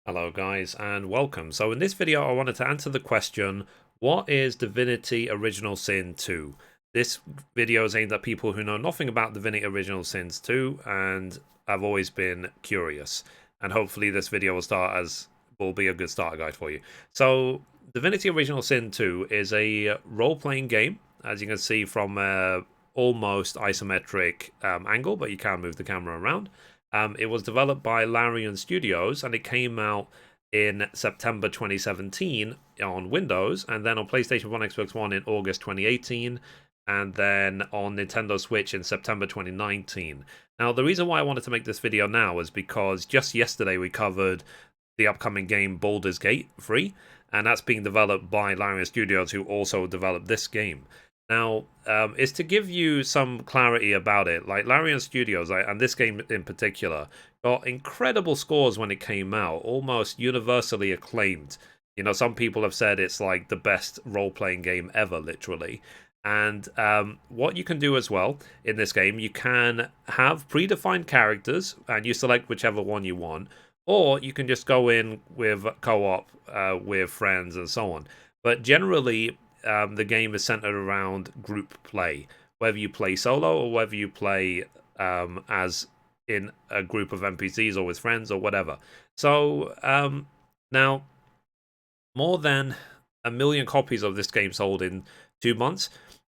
Hello guys and welcome. So in this video I wanted to answer the question, what is Divinity Original Sin 2? This video is aimed at people who know nothing about Divinity Original Sins 2 and have always been curious. And hopefully this video will be a good starter guide for you. So Divinity Original Sin 2 is a role-playing game, as you can see from almost isometric angle, but you can move the camera around. It was developed by Larian Studios and it came out in September 2017 on Windows, and then on PlayStation 1, Xbox One in August 2018, and then on Nintendo Switch in September 2019. Now, the reason why I wanted to make this video now is because just yesterday we covered the upcoming game Baldur's Gate 3, and that's being developed by Larian Studios, who also developed this game. Now, it's to give you some clarity about it. Like Larian Studios, and this game in particular, got incredible scores when it came out, almost universally acclaimed. You know, some people have said it's like the best role-playing game ever, literally. And what you can do as well in this game, you can have predefined characters, and you select whichever one you want, or you can just go in with co-op with friends and so on. But generally, the game is centered around group play, whether you play solo or whether you play as in a group of NPCs or with friends or whatever. So now, more than 1 million copies of this game sold in 2 months.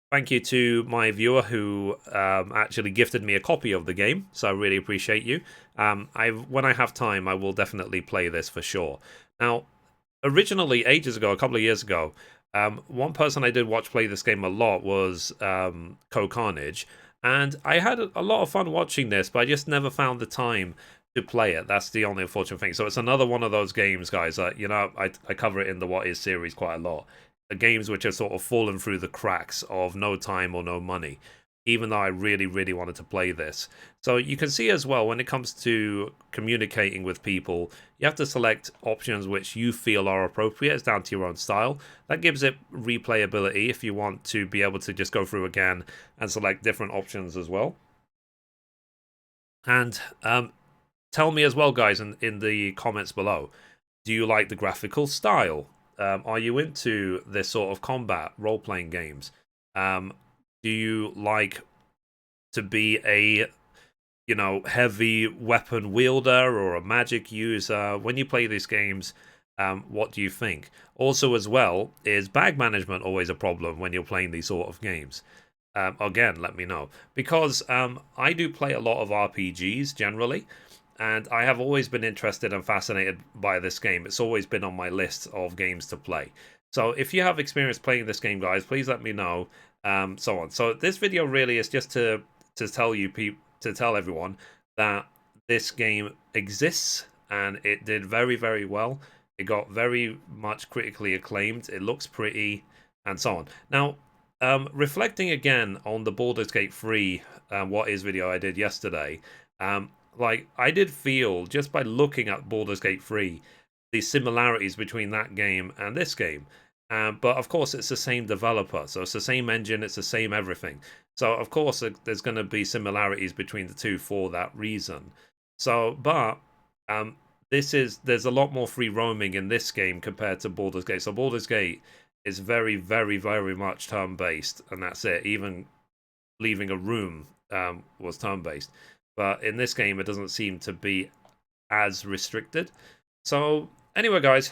Thank you to my viewer who actually gifted me a copy of the game, so I really appreciate you. When I have time, I will definitely play this for sure. Now, originally, ages ago, a couple of years ago, one person I did watch play this game a lot was Carnage, and I had a lot of fun watching this, but I just never found the time to play it. That's the only unfortunate thing. So it's another one of those games, guys, that, you know, I cover it in the What Is series quite a lot. The games which have sort of fallen through the cracks of no time or no money, even though I really, really wanted to play this. So you can see as well, when it comes to communicating with people, you have to select options which you feel are appropriate. It's down to your own style. That gives it replayability if you want to be able to just go through again and select different options as well. And tell me as well, guys, in the comments below, do you like the graphical style? Are you into this sort of combat role-playing games? Do you like to be a, you know, heavy weapon wielder or a magic user? When you play these games, what do you think? Also, as well, is bag management always a problem when you're playing these sort of games? Again, let me know. Because I do play a lot of RPGs generally, and I have always been interested and fascinated by this game. It's always been on my list of games to play. So if you have experience playing this game, guys, please let me know. So on. So this video really is just to tell everyone that this game exists and it did very, very well. It got very much critically acclaimed. It looks pretty, and so on. Now, reflecting again on the Baldur's Gate 3 What Is video I did yesterday, like, I did feel, just by looking at Baldur's Gate 3, the similarities between that game and this game. But of course, it's the same developer, so it's the same engine, it's the same everything. So of course, there's going to be similarities between the two for that reason. So, but there's a lot more free roaming in this game compared to Baldur's Gate. So Baldur's Gate is very, very, very much turn-based, and that's it. Even leaving a room was turn-based. But in this game, it doesn't seem to be as restricted. So anyway, guys,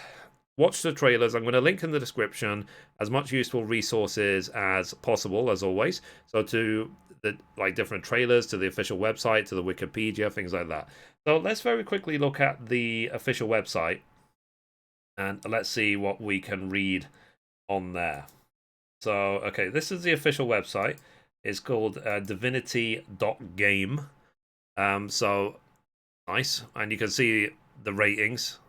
watch the trailers. I'm going to link in the description as much useful resources as possible, as always. So to the different trailers, to the official website, to the Wikipedia, things like that. So let's very quickly look at the official website, and let's see what we can read on there. So, okay, this is the official website. It's called divinity.game. So nice, and you can see the ratings,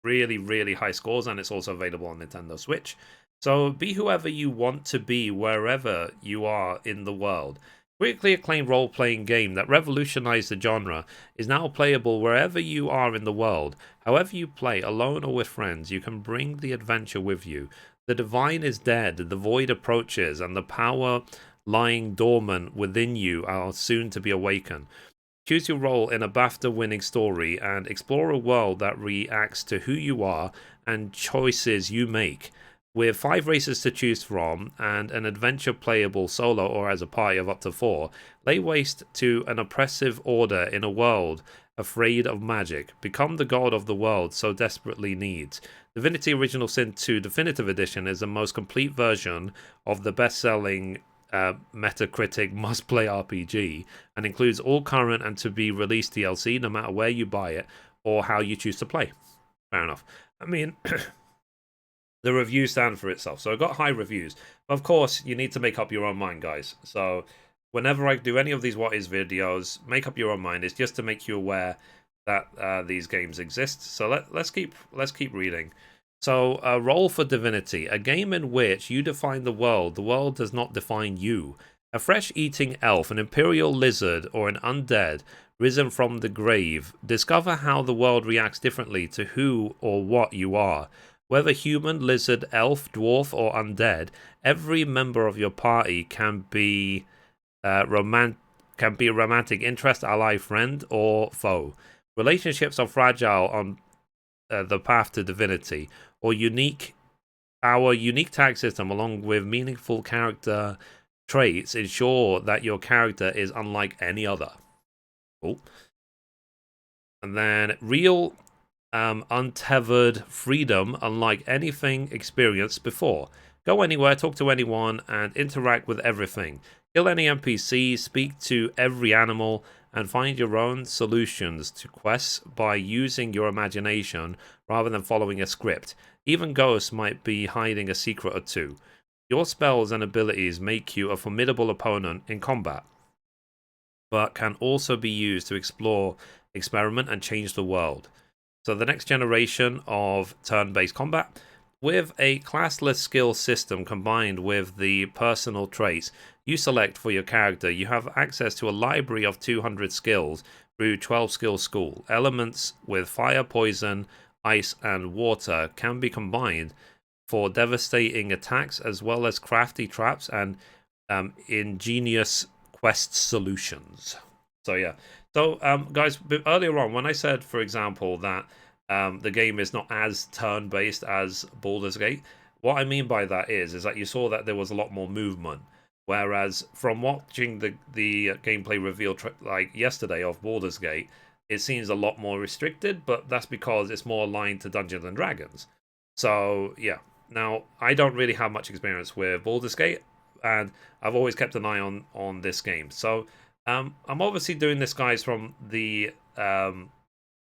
really, really high scores, and it's also available on Nintendo Switch. So be whoever you want to be wherever you are in the world. Critically acclaimed role-playing game that revolutionized the genre is now playable wherever you are in the world. However you play, alone or with friends, you can bring the adventure with you. The divine is dead, the void approaches, and the power lying dormant within you are soon to be awakened. Choose your role in a BAFTA-winning story and explore a world that reacts to who you are and choices you make. With 5 races to choose from and an adventure playable solo or as a party of up to 4, lay waste to an oppressive order in a world afraid of magic. Become the god of the world so desperately needs. Divinity Original Sin 2 Definitive Edition is the most complete version of the best-selling Metacritic must-play RPG and includes all current and to-be-released DLC no matter where you buy it or how you choose to play. Fair enough. I mean, the review stand for itself. So I got high reviews. But of course, you need to make up your own mind, guys. So whenever I do any of these what is videos, make up your own mind. It's just to make you aware that these games exist. So let's keep reading. So, Roll for Divinity, a game in which you define the world does not define you. A fresh-eating elf, an imperial lizard, or an undead risen from the grave. Discover how the world reacts differently to who or what you are. Whether human, lizard, elf, dwarf, or undead, every member of your party can be a romantic interest, ally, friend, or foe. Relationships are fragile on the path to divinity, or our unique tag system, along with meaningful character traits, ensure that your character is unlike any other. Cool. And then real untethered freedom, unlike anything experienced before. Go anywhere, talk to anyone, and interact with everything. Kill any NPC, speak to every animal, and find your own solutions to quests by using your imagination rather than following a script. Even ghosts might be hiding a secret or two. Your spells and abilities make you a formidable opponent in combat, but can also be used to explore, experiment, and change the world. So the next generation of turn-based combat, with a classless skill system combined with the personal traits you select for your character, you have access to a library of 200 skills through 12 skill school. Elements with fire, poison, ice, and water can be combined for devastating attacks, as well as crafty traps and ingenious quest solutions. So yeah. So guys, earlier on when I said, for example, that the game is not as turn-based as Baldur's Gate, what I mean by that is that you saw that there was a lot more movement. Whereas from watching the gameplay reveal like yesterday of Baldur's Gate, it seems a lot more restricted, but that's because it's more aligned to Dungeons and Dragons. So yeah. Now I don't really have much experience with Baldur's Gate, and I've always kept an eye on this game. So I'm obviously doing this, guys, from the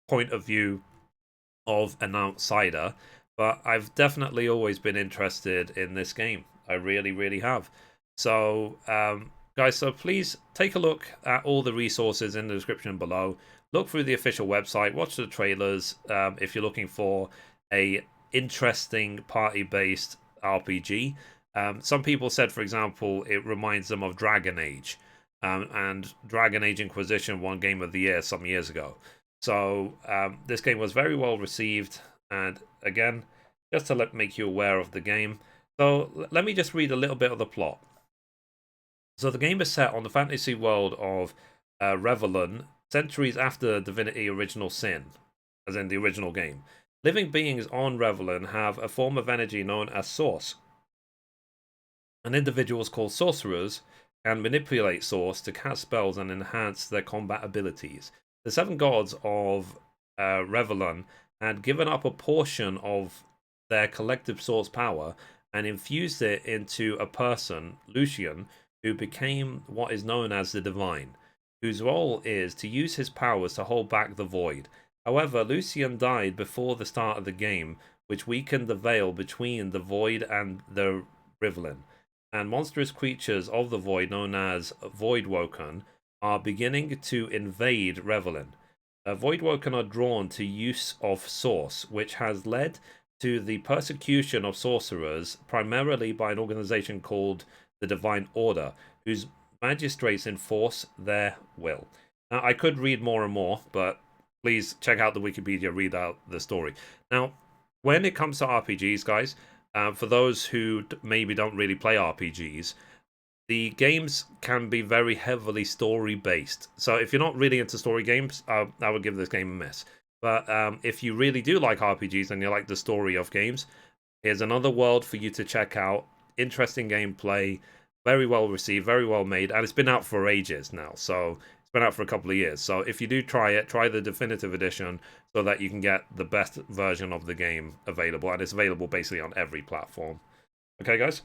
point of view of an outsider, but I've definitely always been interested in this game. I really, really have. So, guys, so please take a look at all the resources in the description below. Look through the official website, watch the trailers if you're looking for a interesting party-based RPG. Some people said, for example, it reminds them of Dragon Age, and Dragon Age Inquisition won Game of the Year some years ago. So this game was very well received, and again, just to make you aware of the game. So let me just read a little bit of the plot. So the game is set on the fantasy world of Revelon, centuries after Divinity Original Sin, as in the original game. Living beings on Revelon have a form of energy known as Source. And individuals called sorcerers can manipulate Source to cast spells and enhance their combat abilities. The 7 gods of Revelon had given up a portion of their collective Source power and infused it into a person, Lucian, who became what is known as the Divine, whose role is to use his powers to hold back the Void. However, Lucian died before the start of the game, which weakened the veil between the Void and the Rivelin, and monstrous creatures of the Void known as Voidwoken are beginning to invade Revelin. Voidwoken are drawn to use of Source, which has led to the persecution of sorcerers, primarily by an organization called the Divine Order, whose magistrates enforce their will. Now, I could read more and more, but please check out the Wikipedia, read out the story. Now, when it comes to RPGs, guys, for those who maybe don't really play RPGs, the games can be very heavily story based. So if you're not really into story games, I would give this game a miss. But if you really do like RPGs and you like the story of games, here's another world for you to check out. Interesting gameplay, very well received, very well made, and it's been out for ages now. So it's been out for a couple of years. So if you do try it, try the definitive edition so that you can get the best version of the game available, and it's available basically on every platform. Okay, guys?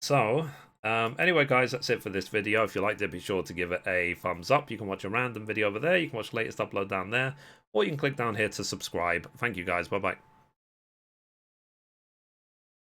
So, anyway, guys, that's it for this video. If you liked it, be sure to give it a thumbs up. You can watch a random video over there. You can watch the latest upload down there. Or you can click down here to subscribe. Thank you, guys. Bye-bye.